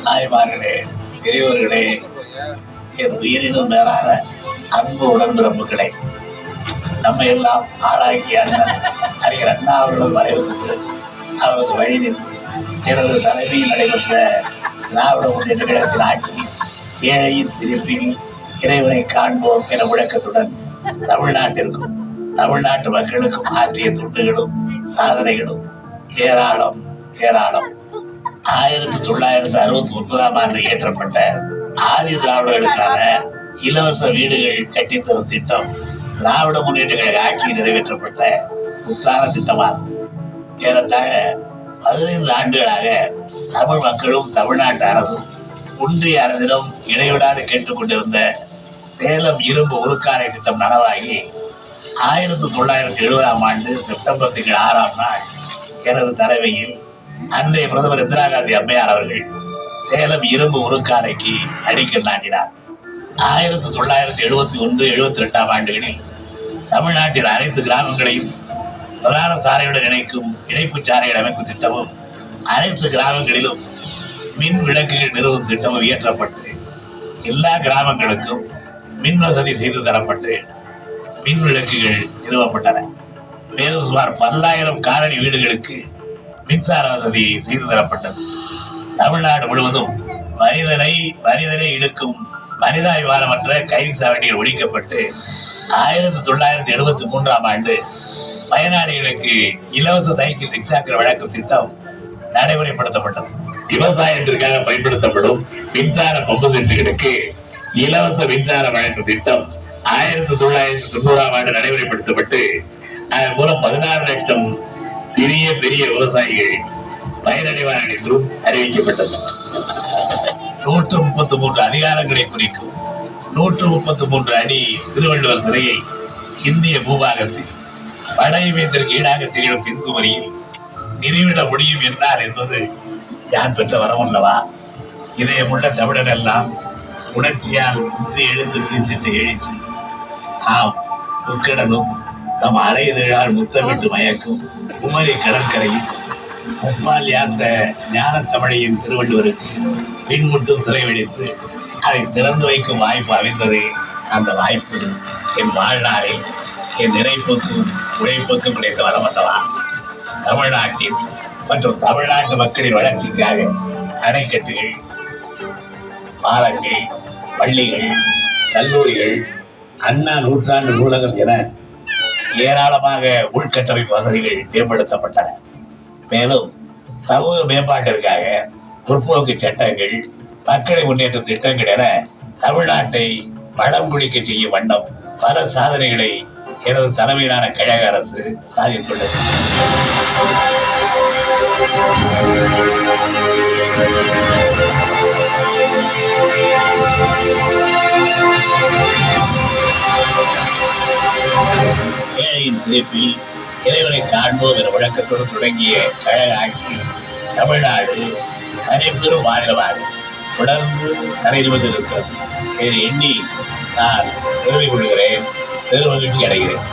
தாய்மார்களே, பெரியவர்களே, என் உயிரினும் மேலான அன்பு உடன்பிறப்புகளை, நம்ம எல்லாம் ஆளாக்கிய அறிஞர் அண்ணா அவர்களது மறைவுக்கு அவரது வழி நின்று எனது தலைமையில் நடைபெற்ற திராவிட முன்னேற்ற கழகத்தின் ஆட்சி ஏழையின் சிரிப்பில் இறைவனை காண்போம் என முழக்கத்துடன் தமிழ்நாட்டிற்கும் தமிழ்நாட்டு மக்களுக்கும் ஆற்றிய துண்டுகளும் சாதனைகளும் ஏராளம் ஏராளம். 1969ஆம் ஆண்டு இயற்றப்பட்ட ஆதி திராவிடர்களுக்கான இலவச வீடுகள் கட்டித்தரும் திட்டம் திராவிட முன்னேற்ற கழக ஆட்சியில் நிறைவேற்றப்பட்ட முத்தான திட்டமாகும். ஏறத்தாழ 15 ஆண்டுகளாக தமிழ் மக்களும் தமிழ்நாட்டு அரசும் ஒன்றிய அரசிடம் இடைவிடாது கேட்டுக்கொண்டிருந்த சேலம் இரும்பு உருக்காலை திட்டம் நனவாகி 1970ஆம் ஆண்டு செப்டம்பர் திங்கள் 6ஆம் நாள் எனது தலைமையில் அன்றைய பிரதமர் இந்திரா காந்தி அம்மையார் அவர்கள் சேலம் இரும்பு உருக்காலைக்கு அடிக்கல் நாட்டினார். 1971-72ஆம் ஆண்டுகளில் தமிழ்நாட்டின் அனைத்து கிராமங்களையும் பிரதான சாலையுடன் இணைக்கும் இணைப்பு சாலைகள் அமைப்பு திட்டமும் அனைத்து கிராமங்களிலும் மின் விளக்குகள் நிறுவும் திட்டமும் இயற்றப்பட்டு எல்லா கிராமங்களுக்கும் மின் வசதி செய்து தரப்பட்டு மின் விளக்குகள் நிறுவப்பட்டன. மேலும் சுமார் 10,000 காலனி வீடுகளுக்கு மின்சார வசதி செய்து தரப்பட்டது. தமிழ்நாடு முழுவதும் மனிதனை இழுக்கும் மனிதாபிமானமற்ற கைதி சாவடிகள் ஒழிக்கப்பட்டு 1973ஆம் ஆண்டு பயனாளிகளுக்கு இலவச சைக்கிள் ரிக்ஷாக்கள் வழங்கும் திட்டம் நடைமுறைப்படுத்தப்பட்டது. விவசாயத்திற்காக பயன்படுத்தப்படும் மின்சார பம்பு செட்டுகளுக்கு இலவச மின்சாரம் வழங்கும் திட்டம் 1990ஆம் ஆண்டு நடைமுறைப்படுத்தப்பட்டு அதன் மூலம் 16 லட்சம் சிறிய பெரிய விவசாயிகள் பயனடைவார்கள் என்றும் அறிவிக்கப்பட்டது. 133 அதிகாரங்களை குறிக்கும் 133 அடி திருவள்ளுவர் சிலையை இந்திய பூபாகத்தில் வட இமயத்திற்கு ஈடாக திகழும் தென்குமரியில் நிறுவிட முடியும் என்றார் என்பது யார் பெற்ற வரமல்லவா? இதயமுள்ள தமிழர் எல்லாம் உணர்ச்சியால் உந்து எழுந்து விரித்திட்ட எழுச்சி. ஆம், முக்கடலும் தம் அலைதழால் முத்தமிட்டு மயக்கும் குமரி கடற்கரையில் முப்பால் யாத்த ஞான தமிழையின் திருவள்ளுவருக்கு பின்முட்டும் சிறை வெடித்து அதை திறந்து வைக்கும் வாய்ப்பு அமைந்தது. அந்த வாய்ப்பு என் வாழ்நாளில் என் நினைப்புக்கும் உழைப்புக்கும் கிடைத்த வரமல்லவா? தமிழ்நாட்டின் மற்றும் தமிழ்நாட்டு மக்களின் வளர்ச்சிக்காக அணைக்கட்டுகள், பாலங்கள், பள்ளிகள், கல்லூரிகள், அண்ணா நூற்றாண்டு நூலகம் என ஏராளமாக உள்கட்டமைப்பு வசதிகள் மேம்படுத்தப்பட்டன. மேலும் சமூக மேம்பாட்டிற்காக முற்போக்கு சட்டங்கள், மக்களை முன்னேற்ற திட்டங்கள் என தமிழ்நாட்டை வளம் குளிக்க செய்யும் வண்ணம் பல சாதனைகளை எனது தலைமையிலான கழக அரசு சாதித்துள்ளது. ஏழையின் சிரிப்பில் இறைவனை காண்போம் என முழக்கத்தோடு தொடங்கிய கழக ஆட்சியில் தமிழ்நாடு தனிப்பெரும் மாநிலமாக தொடர்ந்து தலைநிமிர்ந்திருக்கிறது. இதை எண்ணி நான் பெருமை கொள்கிறேன், பெருமகிழ்ச்சி அடைகிறேன்.